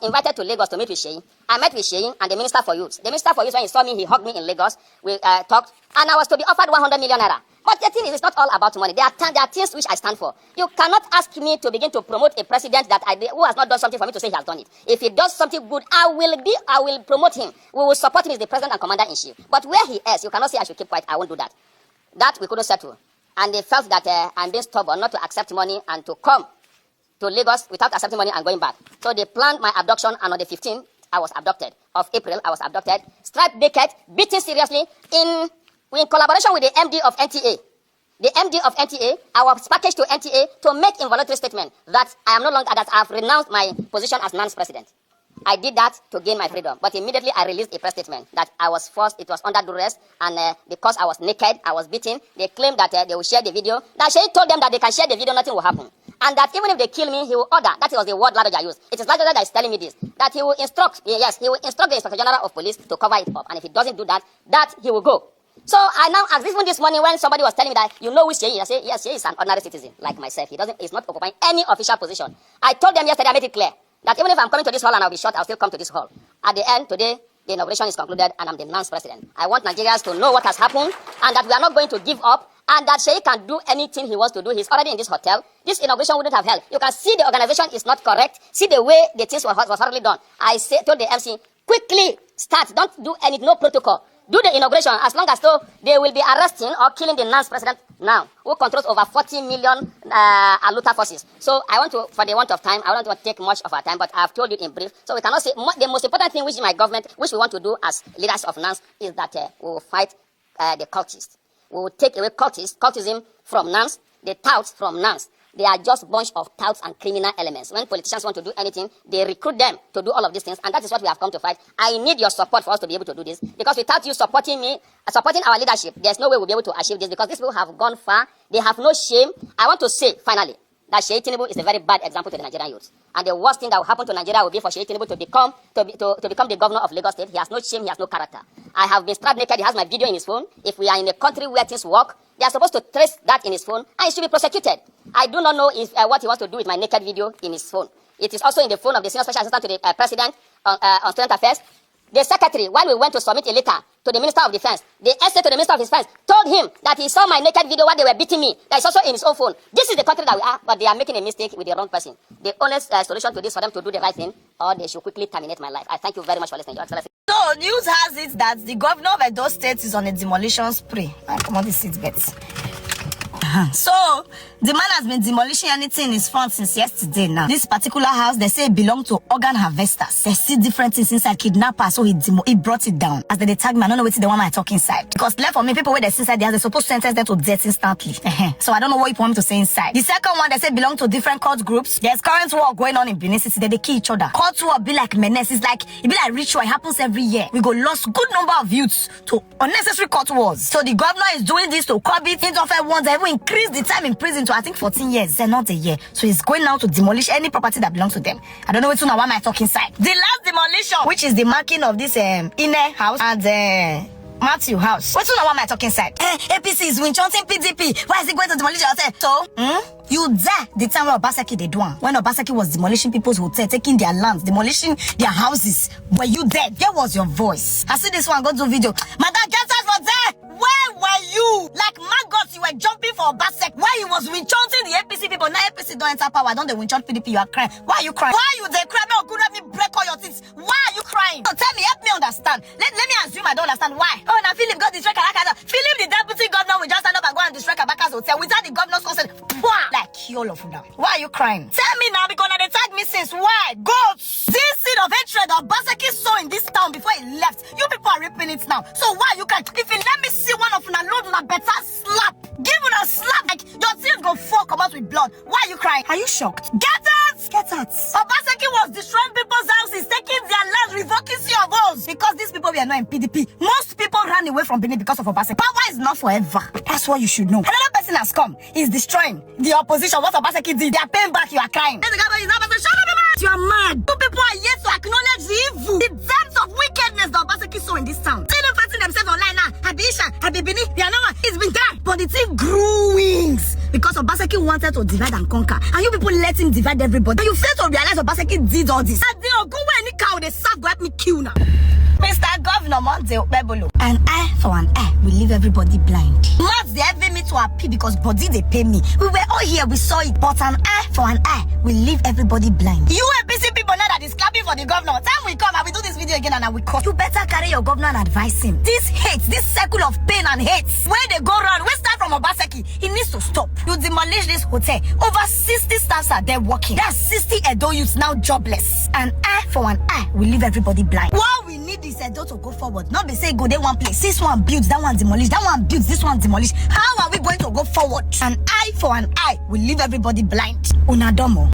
Invited to Lagos to meet with Seyi. I met with Seyi and the Minister for Youth. The Minister for Youth, when he saw me, he hugged me in Lagos. We talked, and I was to be offered 100 million naira. But the thing is, it's not all about money. There are things which I stand for. You cannot ask me to begin to promote a president who has not done something for me to say he has done it. If he does something good, I will promote him. We will support him as the president and commander-in-chief. But where he is, you cannot say I should keep quiet. I won't do that. That we couldn't settle. And they felt that I'm being stubborn not to accept money and to come to Lagos without accepting money and going back. So they planned my abduction, and on the 15th, I was abducted. Of April, I was abducted, stripped naked, beaten seriously in collaboration with the MD of NTA. The MD of NTA, I was packaged to NTA to make involuntary statement that I am no longer, that I have renounced my position as NAN's president. I did that to gain my freedom, but immediately I released a press statement that I was forced, it was under duress, and because I was naked, I was beaten. They claimed that they will share the video. That Seyi told them that they can share the video, nothing will happen. And that even if they kill me, he will order. That was the word language I used. It is language that is telling me this. That he will instruct, yes, he will instruct the Inspector General of Police to cover it up. And if he doesn't do that, he will go. So I now asked, even this morning when somebody was telling me that, you know who Seyi is? I say, yes, Seyi is an ordinary citizen like myself. He's not occupying any official position. I told them yesterday, I made it clear that even if I'm coming to this hall and I'll be shot, I'll still come to this hall. At the end, today, the inauguration is concluded and I'm the NAN's president. I want Nigerians to know what has happened and that we are not going to give up and that Seyi can do anything he wants to do. He's already in this hotel. This inauguration wouldn't have held. You can see the organization is not correct. See the way the things was thoroughly done. I told the MC, quickly start. Don't do no protocol. Do the inauguration as long as though they will be arresting or killing the NAN's president now, who controls over 40 million Aluta forces. So I want to, for the want of time, I don't want to take much of our time, but I've told you in brief. So we cannot say, the most important thing which my government, which we want to do as leaders of NANS is that we will fight the cultists. We will take away cultism from NANS, the touts from NANS. They are just a bunch of touts and criminal elements. When politicians want to do anything, they recruit them to do all of these things, and that is what we have come to fight. I need your support for us to be able to do this, because without you supporting me, supporting our leadership, there's no way we'll be able to achieve this, because these people have gone far. They have no shame. I want to say, finally, that Seyi Tinubu is a very bad example to the Nigerian youth. And the worst thing that will happen to Nigeria will be for Seyi Tinubu to become the governor of Lagos State. He has no shame, he has no character. I have been strapped naked, he has my video in his phone. If we are in a country where things work, they are supposed to trace that in his phone, and he should be prosecuted. I do not know what he wants to do with my naked video in his phone. It is also in the phone of the senior special assistant to the president on student affairs. The secretary, while we went to submit a letter to the Minister of Defense, the essay to the Minister of Defense told him that he saw my naked video while they were beating me. That is also in his own phone. This is the country that we are, but they are making a mistake with the wrong person. The honest solution to this for them to do the right thing, or they should quickly terminate my life. I thank you very much for listening, Your Excellency. So, news has it that the governor of Edo State is on a demolition spree. Come on, this seat bets. So, the man has been demolishing anything in his front since yesterday now. This particular house, they say it belonged to organ harvesters. They see different things inside, kidnappers, so he brought it down. As they tag me, I don't know what the one I talk inside. Because left for me, people where they see inside the house, they're supposed to sentence them to death instantly. So I don't know what you want me to say inside. The second one, they say belong to different cult groups. There's current war going on in Benin City. They kill each other. Cult war be like menace. It be like ritual. It happens every year. We go lost good number of youths to unnecessary cult wars. So the governor is doing this to curb it. Things of ones that even increase the time in prison to I think 14 years, not a year. So he's going now to demolish any property that belongs to them. I don't know what's now why am I talking inside. The last demolition, which is the marking of this Ine house and Matthew house. What's now why am I talking inside? APC is win-chanting PDP. Why is he going to demolish your hotel? So, you dare the time when Obaseki they do one. When Obaseki was demolishing people's hotel, taking their lands, demolishing their houses. Were you there? There was your voice. I see this one, go do video. Madam, get out from there! Where were you? Like maggots, you were jumping for Obaseki. Why you was win-chanting the APC people? Now APC don't enter power. Don't they win-chant PDP? You are crying. Why are you crying? Why you they cry? No, could let me break all your teeth. Why are you crying? So tell me, help me understand. Let me assume I don't understand why. Oh, now Philip got destroyed Kalakada. Philip, the deputy governor, will just stand up and go and destroy Kabaka's hotel without the governor's consent. Like all of them. Why are you crying? Tell me now, because they tag me since. Why? Goats! This seed of hatred that Obaseki saw in this town before he left, you people are ripping it now. So why you can't? If you let me see one of una load una better slap, give una slap like your tears go fall come out with blood. Why are you crying? Are you shocked? Get out! Get out! Obaseki was destroying people's houses, taking their lands, revoking your votes. Because these people were not in PDP. Most people ran away from Benin because of Obaseki. Power is not forever. That's what you should know. Another person has come. He's destroying the opposition. What Obaseki did, they are paying back. You are crying. You are mad. You people are yet to acknowledge the evil, the depths of wickedness that Obaseki saw in this town. See them fighting themselves online now. Habisha, Habibini, they are no one. It's been there. But the thing grew wings because Obaseki wanted to divide and conquer. And you people let him divide everybody. And you fail to realize Obaseki did all this. kill now. Mr. Governor Monte Bebolo. An eye for an eye will leave everybody blind. Mouth they having me to appeal because body they pay me. We were all here, we saw it, but an eye for an eye will leave everybody blind. You APC people now that is clapping for the governor. Time we come and we do this video again and I will cut. You better carry your governor and advise him. This hate, this circle of pain and hate, where they go round, we start from Obaseki. He needs to stop. You demolish this hotel. Over 60 staffs are there working. That's 60 Edo youths now jobless. An eye for an eye will leave everybody blind. What we need is Edo to go forward. Not be say go there one place. This one builds, that one demolish, that one builds, this one demolish. How are we going to go forward? An eye for an eye will leave everybody blind. Unadomo.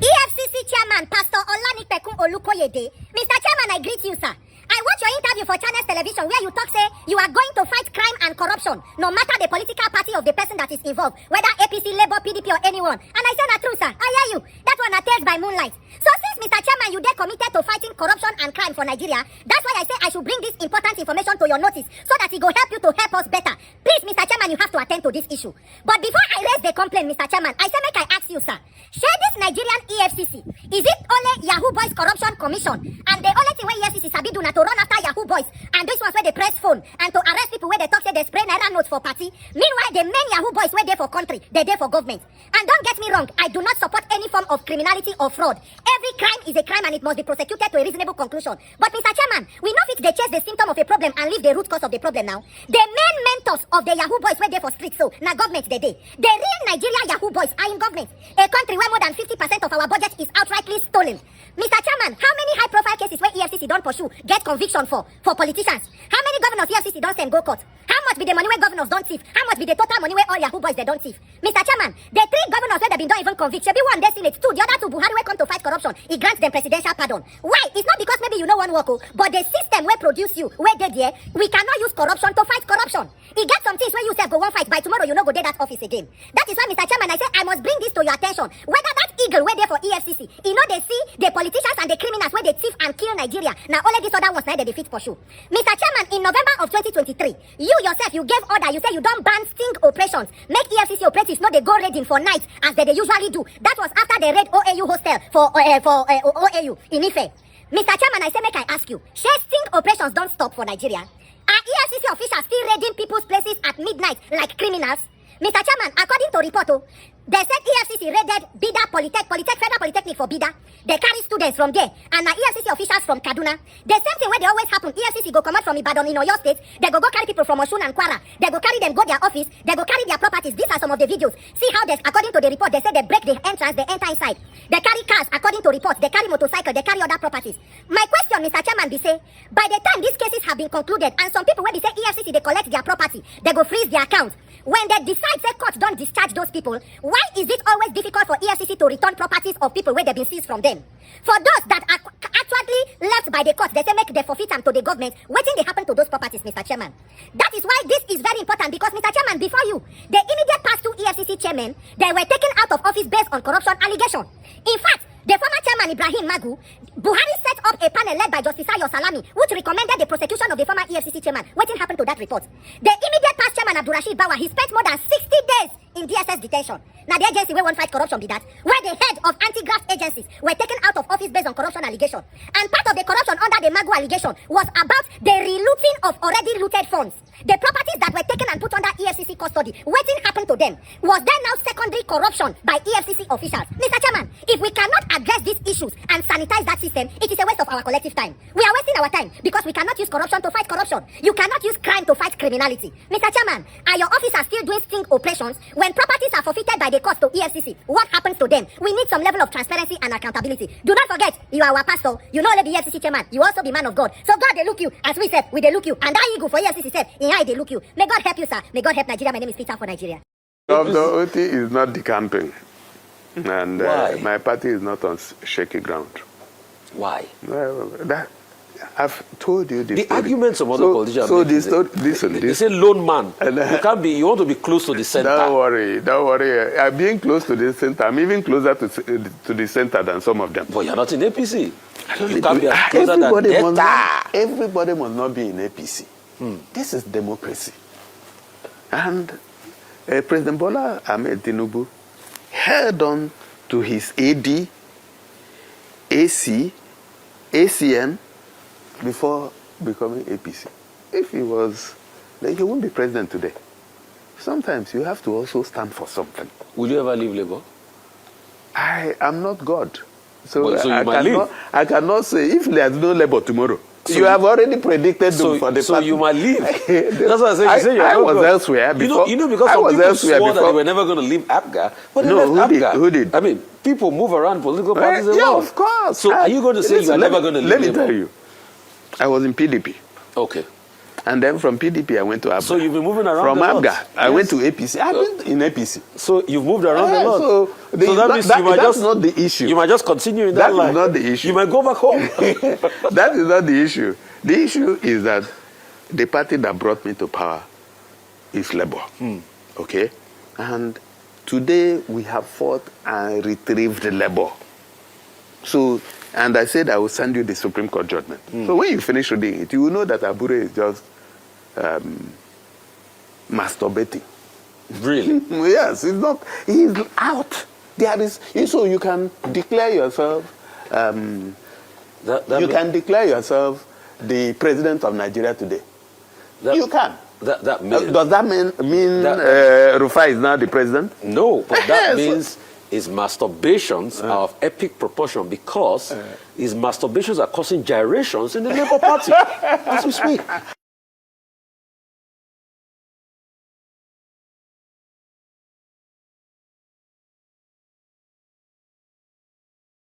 EFCC Chairman Pastor Olanipekun Olukoyede. Mr. Chairman, I greet you, sir. I watch your interview for Channels Television where you talk say you are going to fight crime and corruption no matter the political party of the person that is involved, whether APC, Labour, PDP or anyone. And I say that true, sir. I hear you. That one are tales by moonlight. So since Mr. Chairman, you are committed to fighting corruption and crime for Nigeria, that's why I say I should bring this important information to your notice so that it will help you to help us better. Please, Mr. Chairman, you have to attend to this issue. But before I raise the complaint, Mr. Chairman, I say make I ask you, sir. Share this Nigerian EFCC. Is it only Yahoo Boys Corruption Commission? And the only thing where EFCC sabi do na to run after Yahoo Boys and this one's where they press phone and to arrest people where they talk say they spray naira notes for party. Meanwhile, the main Yahoo Boys where they for country, they there for government. And don't get me wrong, I do not support any form of criminality or fraud. Every crime is a crime and it must be prosecuted to a reasonable conclusion. But Mr. Chairman, we know if they chase the symptom of a problem and leave the root cause of the problem now. The main mentors of the Yahoo Boys where they for street so now government they day. The real Nigeria Yahoo Boys are in government. A country where more than 50% of our budget is outrightly stolen. Mr. Chairman, how many high-profile cases where EFCC don't pursue get conviction for politicians? How many governors EFCC don't send go court? How much be the money where governors don't thief? How much be the total money where all Yahoo Boys they don't thief? Mr. Chairman, the 3 governors where they been don't even convict. Should be one they Senate, 2 the other 2 Buhari where come to fight corruption. He grants them presidential pardon. Why? It's not because maybe you know one work, but the system where produce you, where they there, we cannot use corruption to fight corruption. He gets some things where you say go one fight by tomorrow you know go there that office again. That is why Mr. Chairman I say I must bring this to your attention. Whether that eagle where there for EFCC, you know they see the politicians and the criminals where they thief and kill Nigeria. Now all of these other ones now they defeat pursue. Mr. Chairman, in November of 2023, you yourself you gave order. You say you don't ban sting operations. Make EFCC operatives know they go raiding for nights as they usually do. That was after they raid OAU hostel for OAU in Ife. Mr. Chairman, I say make I ask you, share sting operations don't stop for Nigeria. Are EFCC officials still raiding people's places at midnight like criminals? Mr. Chairman, according to report, they said EFCC raided Bida Federal Polytechnic for Bida. They carry students from there. And now EFCC officials from Kaduna. The same thing where they always happen. EFCC go come out from Ibadan in Oyo State. They go carry people from Osun and Kwara. They go carry them, go their office. They go carry their properties. These are some of the videos. See how they, according to the report, they say they break the entrance, they enter inside. They carry cars, according to reports. They carry motorcycle, they carry other properties. My question, Mr. Chairman, be say, by the time these cases have been concluded, and some people when they say EFCC, they collect their property, they go freeze their accounts. When they decide say court don't discharge those people, why is it always difficult for EFCC to return properties of people where they've been seized from them? For those that are actually left by the court, they say make the forfeit them to the government. What thing they happen to those properties, Mr. Chairman? That is why this is very important because, Mr. Chairman, before you, the immediate past 2 EFCC chairmen, they were taken out of office based on corruption allegation. In fact, the former chairman Ibrahim Magu, Buhari set up a panel led by Justice Ayo Salami, which recommended the prosecution of the former EFCC chairman. What happened to that report? The immediate past chairman Abdurrashid Bawa, he spent more than 60 days in DSS detention. Now the agency where one fight corruption be that, where the head of anti-graft agencies were taken out of office based on corruption allegation. And part of the corruption under the Magu allegation was about the relooting of already looted funds. The properties that were taken and put under EFCC custody, what happened to them? Was there now secondary corruption by EFCC officials? Mr. Chairman, if we cannot address these issues and sanitize that system, it is a waste of our collective time. We are wasting our time because we cannot use corruption to fight corruption. You cannot use crime to fight criminality. Mr. Chairman, are your officers still doing sting operations when properties are forfeited by the court to EFCC? What happens to them? We need some level of transparency and accountability. Do not forget, you are our pastor. You know only the EFCC chairman. You also be man of God. So God, they look you. As we said, we they look you. And that eagle for EFCC said, in eye they look you. May God help you, sir. May God help Nigeria. My name is Peter for Nigeria. The OT is not decamping. And my party is not on shaky ground. Why? I've told you this. The arguments of other politicians. So listen. They say lone man. You can't be. You want to be close to the center. Don't worry. I'm being close to the center. I'm even closer to the center than some of them. But you're not in APC. You can't be as closer than everybody must not be in APC. This is democracy. And President Bola Ahmed Tinubu held on to his AD AC, ACN before becoming APC. If he was, then he wouldn't be president today. Sometimes you have to also stand for something. Will you ever leave Labour? I am not God. So, Well, so you might leave. I cannot say if there's no Labour tomorrow. So you have already predicted So, for the so party. you might leave. That's what I said. I was elsewhere before. You know, because I some was people elsewhere swore that before. they were never going to leave APGA, but they No, left who did? APGA. Who did? I mean, people move around political parties a lot. Yeah, of course. So are you going to say Listen, you are never going to leave Let me Labour? tell you. I was in PDP. Okay. And then from PDP, I went to APGA. So you've been moving around From a lot. APGA, I Yes. went to APC. I've been in APC. So you've moved around Yeah, a lot. so that means you might that's just not the issue. You might just continue in that That line. is not the issue. You might go back home. That is not the issue. The issue is that the party that brought me to power is Labour. Okay? And today we have fought and retrieved Labour. So, and I said I will send you the Supreme Court judgment. So when you finish reading it, you will know that Abure is just masturbating. Really? Yes, it's not. He's out. There is. So you can declare yourself. You can declare yourself the president of Nigeria today. You can. That means, Does that mean Rufai is now the president? no, but that means his masturbations are of epic proportion because his masturbations are causing gyrations in the Labour Party as we speak.